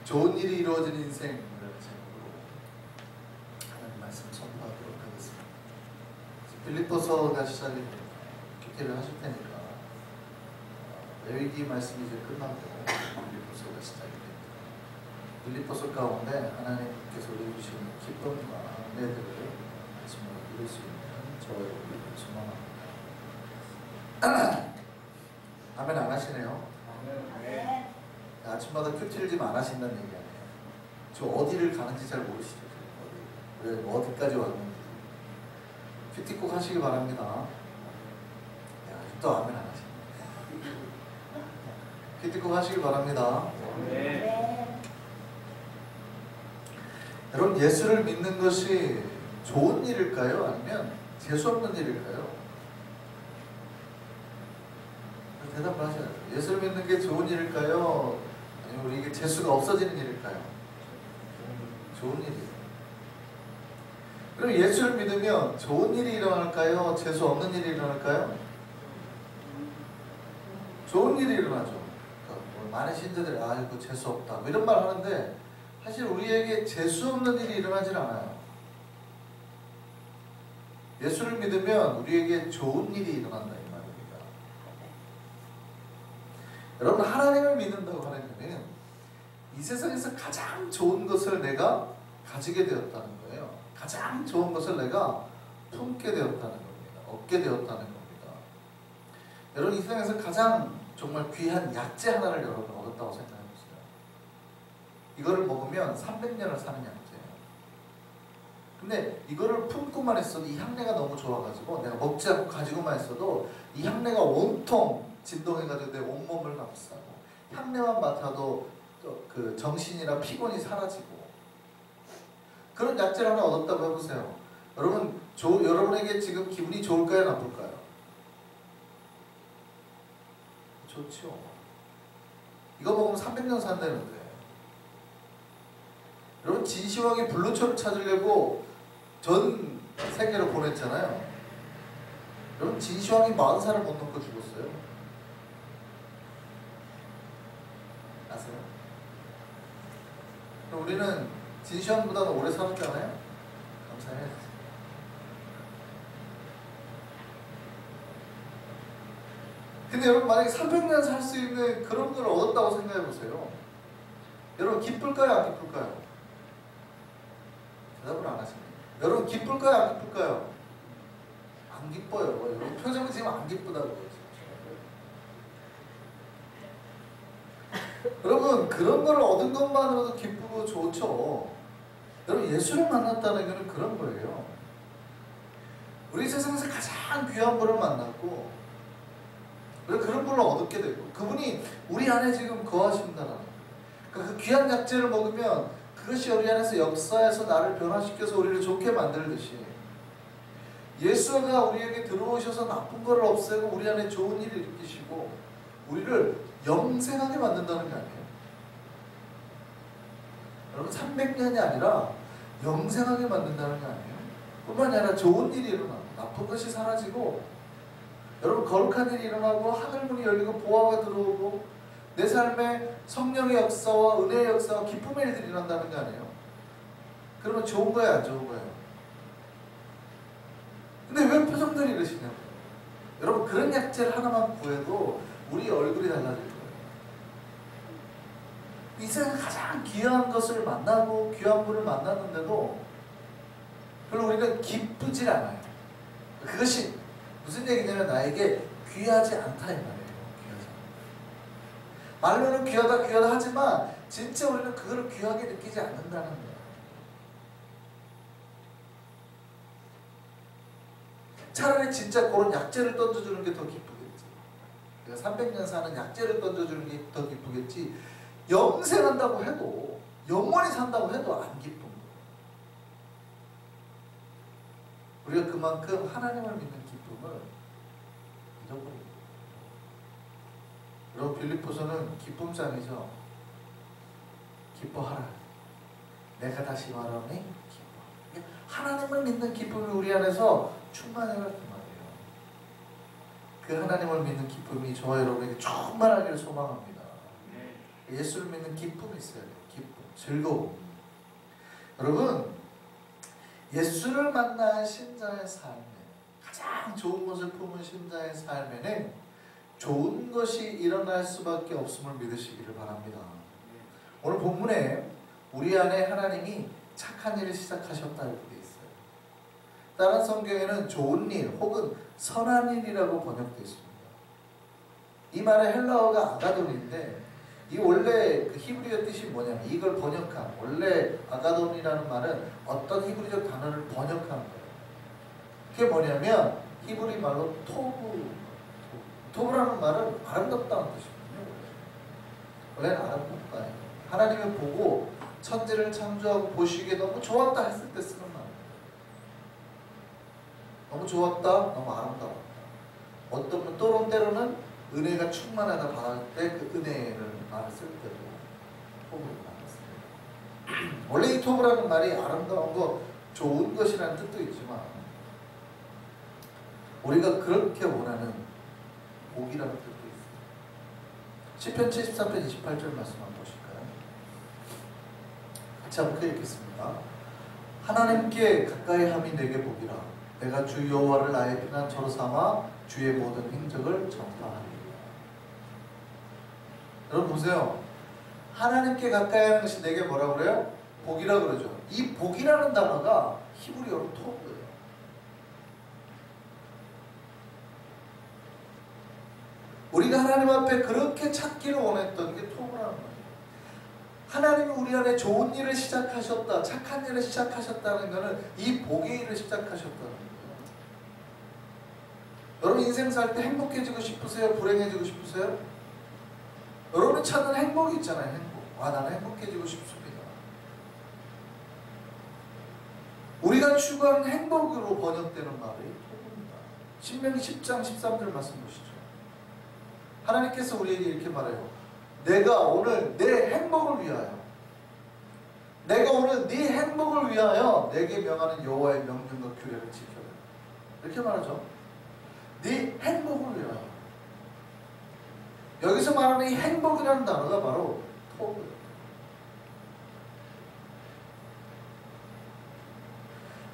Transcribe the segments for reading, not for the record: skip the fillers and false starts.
좋은 일이 이루어지는 인생을 제목으로 하나님 말씀 선포하도록 하겠습니다. 빌립보서가 시작이 됩니다. 기회를 하실 테니까 외위기 말씀이 이제 끝나고 빌립보서가 시작이 됩니다. 빌립보서 가운데 하나님께서 우리주시는 기쁨과 은혜들을 말씀으로 누릴 수 있는 저와 여러분을 소망합니다. 아멘 안 하시네요? 네. 아침마다 큐티를 지금 안 하신다는 얘기 아니에요. 저 어디를 가는지 잘 모르시죠? 어디까지 왔는지. 큐티 꼭 하시기 바랍니다. 야, 또 아멘 안 하시네. 큐티 꼭 하시기 바랍니다. 네. 여러분, 예수를 믿는 것이 좋은 일일까요? 아니면 재수없는 일일까요? 대답을 하셔야죠. 예수를 믿는 게 좋은 일일까요? 아니면 우리에게 재수가 없어지는 일일까요? 좋은 일이에요. 그럼 예수를 믿으면 좋은 일이 일어날까요? 재수 없는 일이 일어날까요? 좋은 일이 일어나죠. 그러니까 많은 신자들이 이거 재수 없다 이런 말 하는데 사실 우리에게 재수 없는 일이 일어나질 않아요. 예수를 믿으면 우리에게 좋은 일이 일어난다 이 말입니다. 여러분, 하나님을 믿는다고 하는 것은 이 세상에서 가장 좋은 것을 내가 가지게 되었다는 거예요. 가장 좋은 것을 내가 품게 되었다는 겁니다. 얻게 되었다는 겁니다. 여러분, 이 세상에서 가장 정말 귀한 약재 하나를 여러분 얻었다고 생각해보세요. 이거를 먹으면 300년을 사는 약재예요. 근데 이거를 품고만 있어도 이 향내가 너무 좋아가지고 내가 먹지 않고 가지고만 있어도 이 향내가 온통 진동해가지고 내 온몸을 감싸고 향내만 맡아도 그 정신이나 피곤이 사라지고 그런 약재를 하나 얻었다고 해보세요. 여러분, 여러분에게 지금 기분이 좋을까요? 나쁠까요? 좋죠. 이거 먹으면 300년 산다는데. 여러분, 진시황이 불로초를 찾으려고 전 세계로 보냈잖아요. 여러분, 진시황이 40살을 못 넘고 죽었어요. 아세요? 그럼 우리는 진시황보다는 오래 살았잖아요? 감사해요. 근데 여러분, 만약에 300년 살 수 있는 그런 걸 얻었다고 생각해보세요. 여러분, 기쁠까요? 안 기쁠까요? 대답을 안 하시네요. 여러분, 기쁠까요? 안 기쁠까요? 안 기뻐요. 여러분, 표정이 지금 안 기쁘다고요. 여러분, 그런 걸 얻은 것만으로도 기쁘고 좋죠. 여러분, 예수를 만났다는 것은 그런 거예요. 우리 세상에서 가장 귀한 분을 만났고 그런 분을 얻게 되고 그분이 우리 안에 지금 거하신다는 거예요. 그 귀한 약재를 먹으면 그것이 우리 안에서 역사해서 나를 변화시켜서 우리를 좋게 만들듯이 예수가 우리에게 들어오셔서 나쁜 것을 없애고 우리 안에 좋은 일을 일으키시고 우리를 영생하게 만든다는 게 아니에요. 여러분, 300년이 아니라 영생하게 만든다는 게 아니에요. 뿐만이 아니라 좋은 일이 일어나고 나쁜 것이 사라지고 여러분, 거룩한 일이 일어나고 하늘문이 열리고 보화가 들어오고 내 삶에 성령의 역사와 은혜의 역사와 기쁨의 일들이 일어난다는 게 아니에요. 그러면 좋은 거예요? 안 좋은 거예요? 근데 왜 표정들이 이러시냐고요. 여러분, 그런 약재를 하나만 구해도 우리 얼굴이 달라질 거예요. 이 세상에 가장 귀한 것을 만나고 귀한 분을 만났는데도 별로 우리는 기쁘질 않아요. 그것이 무슨 얘기냐면 나에게 귀하지 않다 이 말이에요. 귀하지 않다. 말로는 귀하다 귀하다 하지만 진짜 우리는 그걸 귀하게 느끼지 않는다는 거예요. 차라리 진짜 그런 약재를 던져주는 게 더 기쁘겠지. 내가 300년 사는 약재를 던져주는 게 더 기쁘겠지. 영생한다고 해도 영원히 산다고 해도 안 기쁜 거예요. 우리가 그만큼 하나님을 믿는 기쁨을 잃어버립니다. 여러분, 빌립보서는 기쁨장이죠. 기뻐하라. 내가 다시 말하니 기뻐. 하나님을 믿는 기쁨이 우리 안에서 충만해라 그 말이에요. 그 하나님을 믿는 기쁨이 저와 여러분에게 충만하기를 소망합니다. 예수를 믿는 기쁨이 있어야 돼요. 기쁨, 즐거움. 여러분, 예수를 만난 신자의 삶에, 가장 좋은 것을 품은 신자의 삶에는 좋은 것이 일어날 수밖에 없음을 믿으시기를 바랍니다. 오늘 본문에 우리 안에 하나님이 착한 일을 시작하셨다 이렇게 되어 있어요. 다른 성경에는 좋은 일 혹은 선한 일이라고 번역되어 있습니다. 이 말의 헬라어가 아가돈인데, 이 원래 그 히브리어 뜻이 뭐냐면, 이걸 번역한, 원래 아가돈이라는 말은 어떤 히브리적 단어를 번역한 거예요. 그게 뭐냐면 히브리 말로 토브라는 말은 아름답다는 뜻이거든요. 원래는 아름답다. 하나님을 보고 천지를 창조하고 보시기에 너무 좋았다 했을 때 쓰는 말. 너무 좋았다, 너무 아름다웠다. 어떤 때로는 은혜가 충만하다 받을 때 그 은혜를 말을 쓸 때도 토브를 말했습니다. 원래 이 토브라는 말이 아름다운 것, 좋은 것이라는 뜻도 있지만 우리가 그렇게 원하는 복이라는 뜻도 있습니다. 시편 74편 28절 말씀 한번 보실까요? 같이 한번 읽겠습니다. 하나님께 가까이 함이 내게 복이라. 내가 주 여호와를 나의 피난처로 삼아 주의 모든 행적을 전파하리라. 여러분 보세요. 하나님께 가까이 하는 것이 내게 뭐라고 그래요? 복이라 그러죠. 이 복이라는 단어가 히브리어로 토브예요. 우리가 하나님 앞에 그렇게 찾기를 원했던 게 토브라는 거예요. 하나님이 우리 안에 좋은 일을 시작하셨다, 착한 일을 시작하셨다는 것은 이 복의 일을 시작하셨다는 거예요. 여러분 인생 살 때 행복해지고 싶으세요? 불행해지고 싶으세요? 여러분이 찾는 행복이 있잖아요. 행복. 아, 나는 행복해지고 싶습니다. 우리가 추구하는 행복으로 번역되는 말이 토브입니다. 신명기 10장 13절 말씀 보시죠. 하나님께서 우리에게 이렇게 말해요. 내가 오늘 내 행복을 위하여, 내가 오늘 네 행복을 위하여 내게 명하는 여호와의 명령과 규례를 지켜라. 이렇게 말하죠. 네 행복을 위하여. 여기서 말하는 이 행복이라는 단어가 바로 토브예요.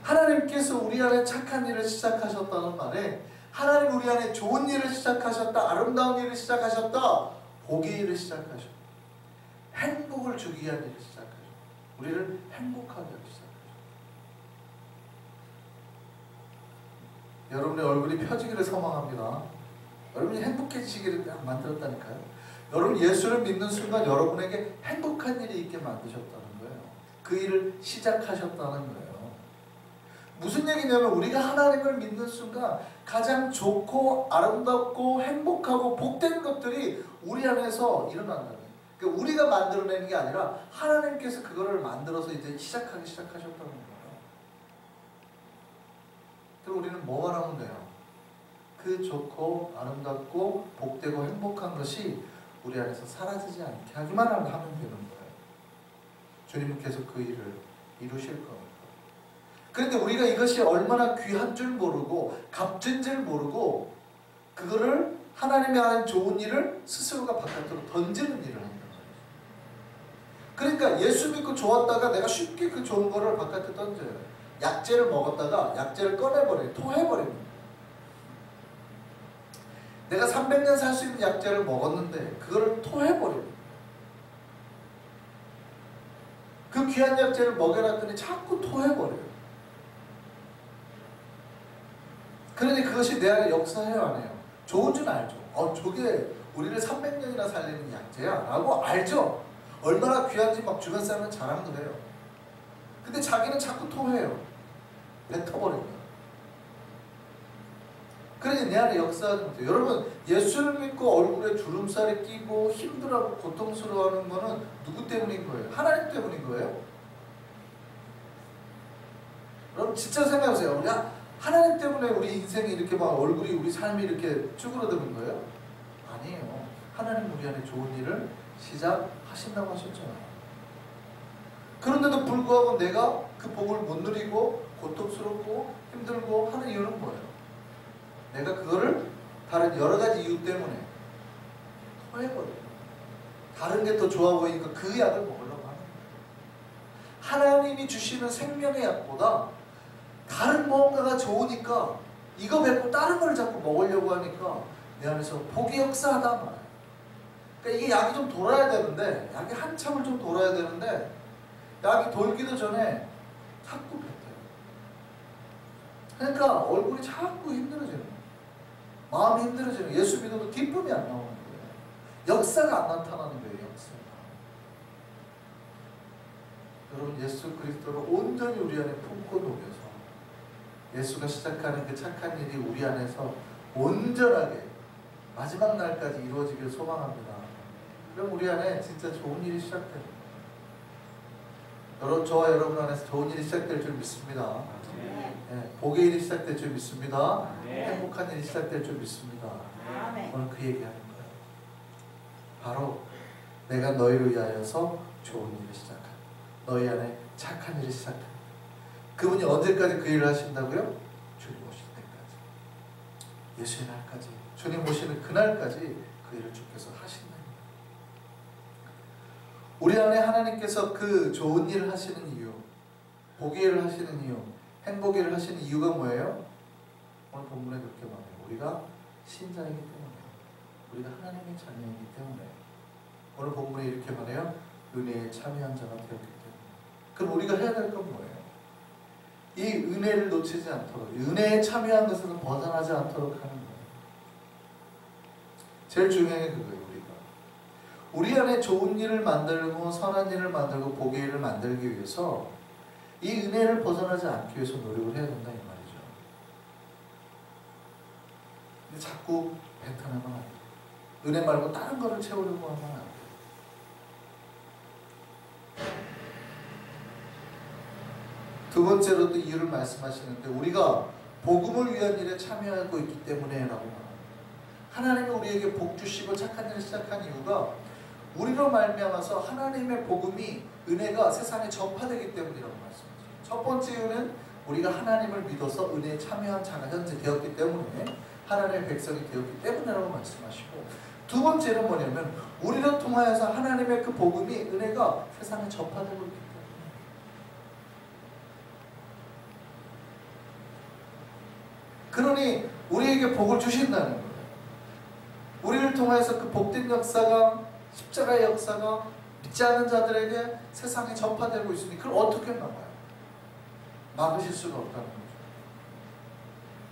하나님께서 우리 안에 착한 일을 시작하셨다는 말에, 하나님 우리 안에 좋은 일을 시작하셨다, 아름다운 일을 시작하셨다, 복의 일을 시작하셨다, 행복을 주기 위한 일을 시작하셨다, 우리를 행복하게 하기 시작하셨다. 여러분의 얼굴이 펴지기를 소망합니다. 여러분이 행복해지기를 만들었다니까요. 여러분 예수를 믿는 순간 여러분에게 행복한 일이 있게 만드셨다는 거예요. 그 일을 시작하셨다는 거예요. 무슨 얘기냐면 우리가 하나님을 믿는 순간 가장 좋고 아름답고 행복하고 복된 것들이 우리 안에서 일어난다는 거예요. 그러니까 우리가 만들어내는 게 아니라 하나님께서 그거를 만들어서 이제 시작하셨다는 거예요. 그럼 우리는 뭐만 하면 돼요? 그 좋고 아름답고 복되고 행복한 것이 우리 안에서 사라지지 않게 하기만 하면 되는 거예요. 주님께서 그 일을 이루실 겁니다. 그런데 우리가 이것이 얼마나 귀한 줄 모르고 값진 줄 모르고 그거를 하나님이 하는 좋은 일을 스스로가 바깥으로 던지는 일을 한다는 거예요. 그러니까 예수 믿고 좋았다가 내가 쉽게 그 좋은 거를 바깥에 던져요. 약재를 먹었다가 약재를 꺼내버려요. 토해버립니다. 내가 300년 살 수 있는 약재를 먹었는데 그거를 토해버립니다. 그 귀한 약재를 먹여놨더니 자꾸 토해버려요. 그러니 그것이 내 안에 역사해요, 안 해요? 좋은 줄 알죠. 저게 우리를 300년이나 살리는 약재야 라고 알죠. 얼마나 귀한지 막 주변 사람은 자랑도 해요. 근데 자기는 자꾸 토해요. 뱉어버립니다. 그러니 내 안에 역사하지 못해요. 여러분 예수를 믿고 얼굴에 주름살이 끼고 힘들어하고 고통스러워하는 거는 누구 때문인 거예요? 하나님 때문인 거예요? 여러분 진짜 생각해보세요. 하나님 때문에 우리 인생이 이렇게 막 얼굴이 우리 삶이 이렇게 쭈그러드는 거예요? 아니에요. 하나님 우리 안에 좋은 일을 시작하신다고 하셨잖아요. 그런데도 불구하고 내가 그 복을 못 누리고 고통스럽고 힘들고 하는 이유는 뭐예요? 내가 그거를 다른 여러 가지 이유 때문에 토해버려요. 다른 게 더 좋아 보이니까 그 약을 먹으려고 하는 거예요. 하나님이 주시는 생명의 약보다 다른 무언가가 좋으니까 이거 뱉고 다른 걸 자꾸 먹으려고 하니까 내 안에서 복이 역사하다 말이에요. 그러니까 이게 약이 좀 돌아야 되는데, 약이 한참을 좀 돌아야 되는데 약이 돌기도 전에 자꾸 뱉어요. 그러니까 얼굴이 자꾸 힘들어지는 거예요. 마음이 힘들어지는 거예요. 예수 믿어도 기쁨이 안 나오는 거예요. 역사가 안 나타나는 거예요. 역사가. 여러분, 예수 그리스도를 온전히 우리 안에 품고 녹여서 예수가 시작하는 그 착한 일이 우리 안에서 온전하게 마지막 날까지 이루어지기를 소망합니다. 그럼 우리 안에 진짜 좋은 일이 시작됩니다. 저와 여러분 안에서 좋은 일이 시작될 줄 믿습니다. 네, 복의 일이 시작될 줄 믿습니다. 행복한 일이 시작될 줄 믿습니다. 오늘 그 얘기하는 거예요. 바로 내가 너희를 위하여서 좋은 일을 시작한다. 너희 안에 착한 일이 시작한다. 그분이 언제까지 그 일을 하신다고요? 주님 오실 때까지. 예수의 날까지. 주님 오시는 그날까지 그 일을 주께서 하신다. 우리 안에 하나님께서 그 좋은 일을 하시는 이유, 복의 일을 하시는 이유, 행복의 일을 하시는 이유가 뭐예요? 오늘 본문에 그렇게 말해요. 우리가 신자이기 때문에, 우리가 하나님의 자녀이기 때문에. 오늘 본문에 이렇게 말해요. 은혜에 참여한 자가 되었기 때문에. 그럼 우리가 해야 될 건 뭐예요? 이 은혜를 놓치지 않도록, 은혜에 참여한 것에서 벗어나지 않도록 하는 거예요. 제일 중요한 게 그거예요. 우리 안에 좋은 일을 만들고 선한 일을 만들고 복의 일을 만들기 위해서 이 은혜를 벗어나지 않기 위해서 노력을 해야 된다 이 말이죠. 근데 자꾸 뱉어내면 안 돼요. 은혜 말고 다른 거를 채우려고 하면 안 돼요. 두 번째로 또 이유를 말씀하시는데, 우리가 복음을 위한 일에 참여하고 있기 때문에 라고 말합니다. 하나님이 우리에게 복 주시고 착한 일을 시작한 이유가 우리로 말미암아서 하나님의 복음이, 은혜가 세상에 전파되기 때문이라고 말씀하죠. 첫 번째 이유는 우리가 하나님을 믿어서 은혜에 참여한 자가 현재 되었기 때문에, 하나님의 백성이 되었기 때문이라고 말씀하시고, 두 번째는 뭐냐면 우리를 통하여서 하나님의 그 복음이, 은혜가 세상에 전파되고 있기 때문에. 그러니 우리에게 복을 주신다는 거예요. 우리를 통해서 그 복된 역사가, 십자가의 역사가 믿지 않은 자들에게 세상에 전파되고 있으니 그걸 어떻게 막아요? 막으실 수가 없다는 거죠.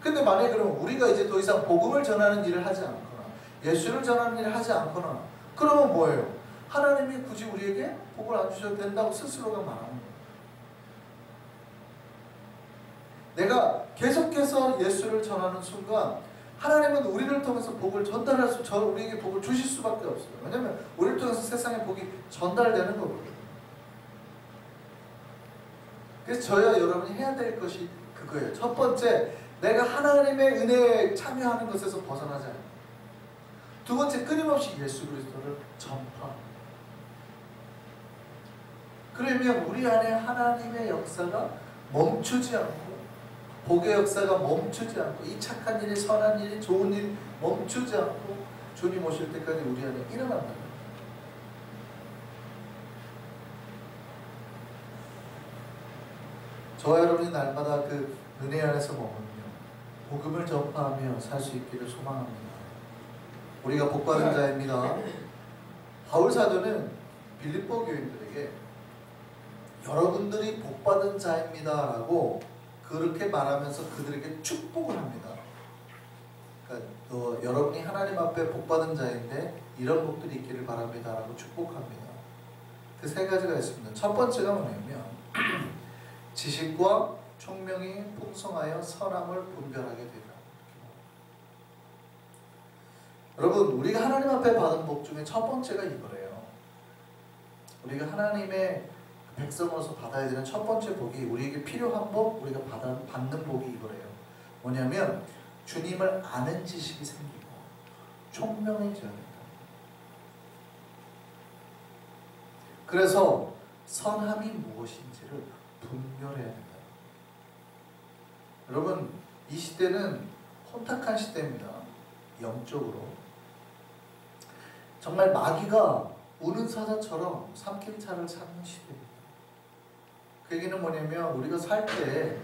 근데 만약에 그러면 우리가 이제 더 이상 복음을 전하는 일을 하지 않거나 예수를 전하는 일을 하지 않거나 그러면 뭐예요? 하나님이 굳이 우리에게 복을 안 주셔도 된다고 스스로가 말하는 거예요. 내가 계속해서 예수를 전하는 순간 하나님은 우리를 통해서 복을 전달할 수, 우리에게 복을 주실 수밖에 없어요. 왜냐하면 우리를 통해서 세상에 복이 전달되는 거거든요. 그래서 저희와 여러분이 해야 될 것이 그거예요. 첫 번째, 내가 하나님의 은혜에 참여하는 것에서 벗어나지 않아요. 두 번째, 끊임없이 예수 그리스도를 전파합니다. 그러면 우리 안에 하나님의 역사가 멈추지 않고, 복의 역사가 멈추지 않고, 이 착한 일이, 선한 일이, 좋은 일이 멈추지 않고 주님 오실 때까지 우리 안에 일어난다는 거예요. 저와 여러분이 날마다 그 은혜 안에서 머물며 복음을 전파하며 살 수 있기를 소망합니다. 우리가 복받은 자입니다. 바울 사도는 빌립보 교인들에게 여러분들이 복받은 자입니다 라고 그렇게 말하면서 그들에게 축복을 합니다. 그러니까 여러분이 하나님 앞에 복받은 자인데 이런 복들이 있기를 바랍니다 라고 축복합니다. 그 세 가지가 있습니다. 첫 번째가 뭐냐면 지식과 총명이 풍성하여 선함을 분별하게 되리라. 여러분, 우리가 하나님 앞에 받은 복 중에 첫 번째가 이거래요. 우리가 하나님의 백성으로서 받아야 되는 첫 번째 복이, 우리에게 필요한 복, 우리가 받는 복이 이거래요. 뭐냐면 주님을 아는 지식이 생기고 총명해져야 된다. 그래서 선함이 무엇인지를 분별해야 된다. 여러분, 이 시대는 혼탁한 시대입니다. 영적으로 정말 마귀가 우는 사자처럼 삼킨 차를 찾는 시대입니다. 그 얘기는 뭐냐면 우리가 살 때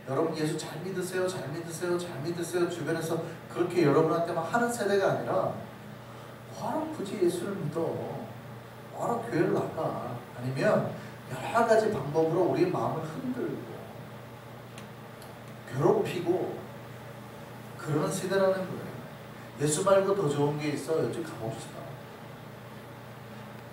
여러분 예수 잘 믿으세요, 잘 믿으세요, 잘 믿으세요 주변에서 그렇게 여러분한테 막 하는 세대가 아니라 뭐하러 굳이 예수를 믿어? 뭐하러 교회를 나가? 아니면 여러 가지 방법으로 우리의 마음을 흔들고 괴롭히고 그런 세대라는 거예요. 예수 말고 더 좋은 게 있어? 여기 가봅시다.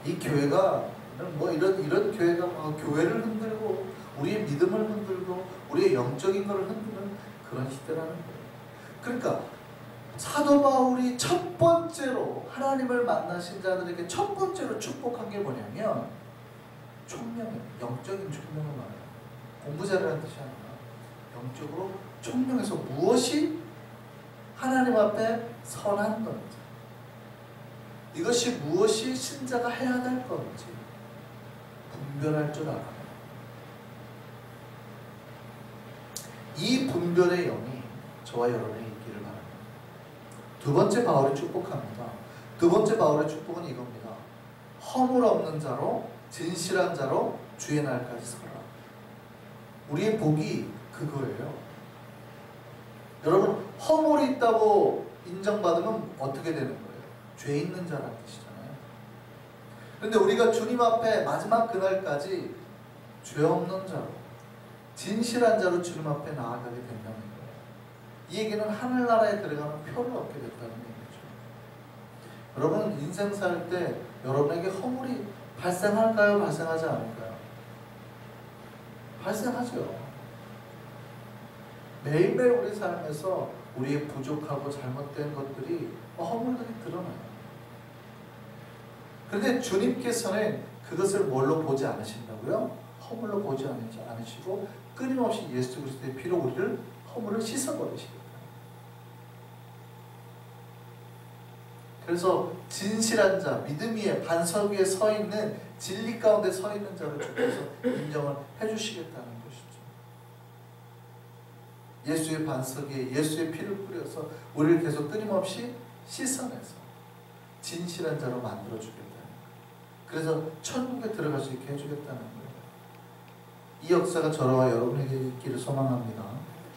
이 교회가 뭐 이런 교회가 교회를 흔들고 우리의 믿음을 흔들고 우리의 영적인 것을 흔드는 그런 시대라는 거예요. 그러니까 사도 바울이 첫 번째로 하나님을 만나신 자들에게 첫 번째로 축복한 게 뭐냐면 총명이에요. 영적인 총명을 말해요. 공부 잘하는 뜻이 아니라 영적으로 총명해서 무엇이 하나님 앞에 선한 건지, 이것이 무엇이 신자가 해야 될 건지 분별할 줄 알아요. 이 분별의 영이 저와 여러분에 있기를 바랍니다. 두 번째 바울이 축복합니다. 두 번째 바울의 축복은 이겁니다. 허물 없는 자로 진실한 자로 주의 날까지 서라. 우리의 복이 그거예요. 여러분 허물이 있다고 인정받으면 어떻게 되는 거예요? 죄 있는 자라는 뜻이잖아요. 그런데 우리가 주님 앞에 마지막 그날까지 죄 없는 자로 진실한 자로 주님 앞에 나아가게 된다는 거예요. 이 얘기는 하늘나라에 들어가는 표를 얻게 됐다는 얘기죠. 여러분 인생 살 때 여러분에게 허물이 발생할까요? 발생하지 않을까요? 발생하죠. 매일매일 우리 삶에서 우리의 부족하고 잘못된 것들이 허물들이 드러나요. 그런데 주님께서는 그것을 뭘로 보지 않으신다고요? 허물로 보지 않으시고 끊임없이 예수 그리스도의 피로 우리를 허물을 씻어버리시겠다. 그래서 진실한 자, 믿음 위에 반석 위에 서 있는 진리 가운데 서 있는 자를 주께서 인정을 해주시겠다는 것이죠. 예수의 반석 위에 예수의 피를 뿌려서 우리를 계속 끊임없이 씻어내서 진실한 자로 만들어주겠다는 거예요. 그래서 천국에 들어갈 수 있게 해주겠다는 거예요. 이 역사가 저와 여러분에게 있기를 소망합니다.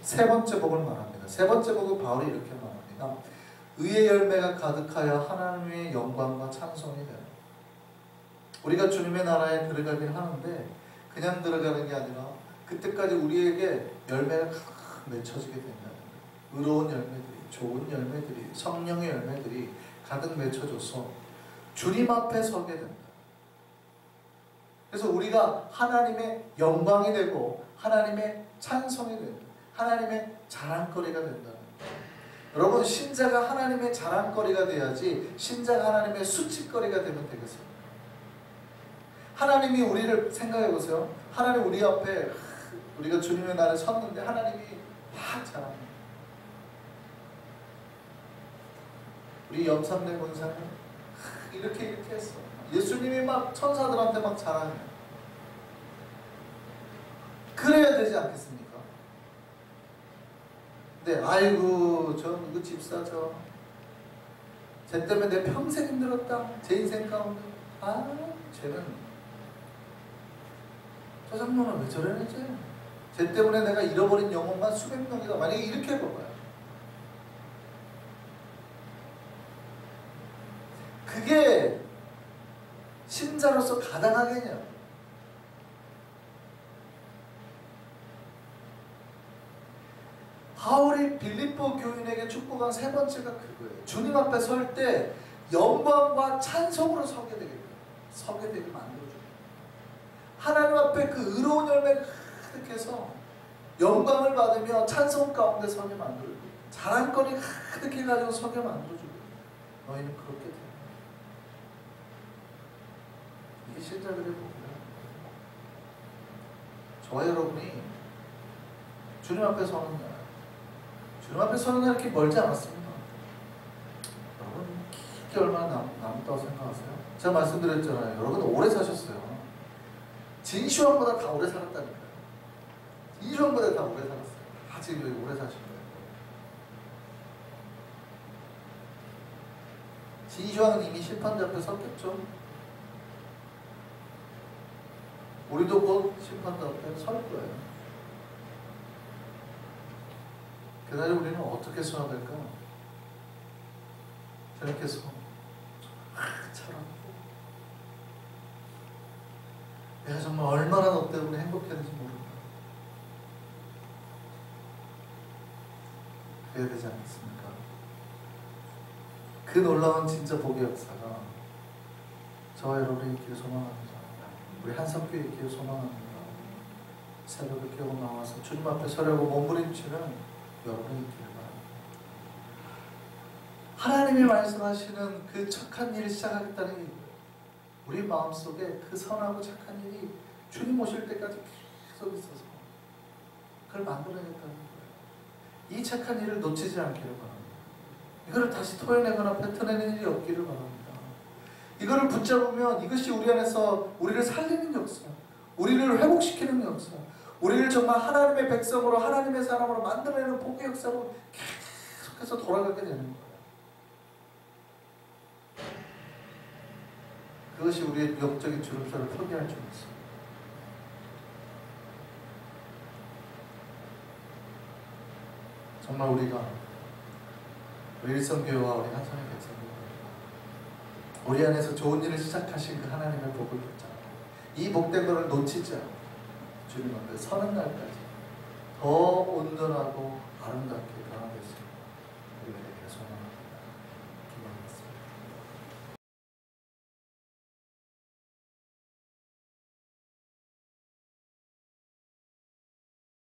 세 번째 복을 말합니다. 세 번째 복은 바울이 이렇게 말합니다. 의의 열매가 가득하여 하나님의 영광과 찬송이 되는. 우리가 주님의 나라에 들어가긴 하는데 그냥 들어가는 게 아니라 그때까지 우리에게 열매가 맺혀지게 된다는 거예요. 의로운 열매들이, 좋은 열매들이, 성령의 열매들이 가득 맺혀져서 주님 앞에 서게 된다. 그래서 우리가 하나님의 영광이 되고 하나님의 찬송이 되고 하나님의 자랑거리가 된다는 거예요. 여러분 신자가 하나님의 자랑거리가 돼야지 신자가 하나님의 수치거리가 되면 되겠습니다. 하나님이 우리를 생각해 보세요. 하나님 우리 앞에 우리가 주님의 날에 섰는데 하나님이 막 자랑해요. 우리 염산대 권사님 이렇게 했어. 예수님이 막 천사들한테 막 자랑해요. 그래야 되지 않겠습니까? 네, 아이고 저 누구 집사죠. 쟤 때문에 내 평생 힘들었다. 제 인생 가운데. 아, 쟤는 저 장로는 왜 저러는지. 쟤 때문에 내가 잃어버린 영혼만 수백 명이다. 만약에 이렇게 해봐봐요. 그게 신자로서 가당하겠냐? 바울이 빌립보 교인에게 축복한 세 번째가 그거예요. 주님 앞에 설 때 영광과 찬송으로 서게 되게 만들어줘요. 하나님 앞에 그 의로운 열매가 가득해서 영광을 받으며 찬송 가운데 서게 만들어줘요. 자랑거리 가득해가지고 서게 만들어줘요. 너희는 그렇게 돼. 이게 신자들의 복이야. 저와 여러분이 주님 앞에 서는 날, 주님 앞에 서는 날 이렇게 멀지 않았습니다. 여러분 깊게 얼마나 남았다고 생각하세요? 제가 말씀드렸잖아요. 여러분 오래 사셨어요. 진시황보다 다 오래 살았다니까요. 진시황보다 다 오래 살았어요. 지금 여기 오래 사신 거예요. 진시황은 이미 심판자 앞에 섰겠죠? 우리도 곧 심판대 앞에 설 거예요. 그날에 우리는 어떻게 서야 될까? 저렇게 서 참았고 내가 정말 얼마나 너 때문에 행복했는지 모른다. 그래야 되지 않겠습니까? 그 놀라운 진짜 복의 역사가 저와 여러분이 있기를 소망합니다. 우리 한성교회 있기를 소망합니다. 새벽에 깨고 나와서 주님 앞에 서려고 몸부림치는 여러분이 있기를 바랍니다. 하나님이 말씀하시는 그 착한 일을 시작하겠다는 일, 우리 마음속에 그 선하고 착한 일이 주님 오실 때까지 계속 있어서 그걸 만들어내겠다는 거예요. 이 착한 일을 놓치지 않기를 바랍니다. 이거를 다시 토해내거나 뱉어내는 일이 없기를 바랍니다. 이거를 붙잡으면 이것이 우리 안에서 우리를 살리는 역사, 우리를 회복시키는 역사, 우리를 정말 하나님의 백성으로 하나님의 사람으로 만들어내는 복의 역사로 계속해서 돌아가게 되는 거예요. 그것이 우리의 영적인 주름살을 포기할 줄 있습니다. 정말 우리 일성교회와 우리 한성의 백성들, 우리 안에서 좋은 일을 시작하신 그 하나님의 복을 붙잡고 이 복된 것을 놓치지 않고 주님 앞에 서는 날까지 더 온전하고 아름답게 변화될 수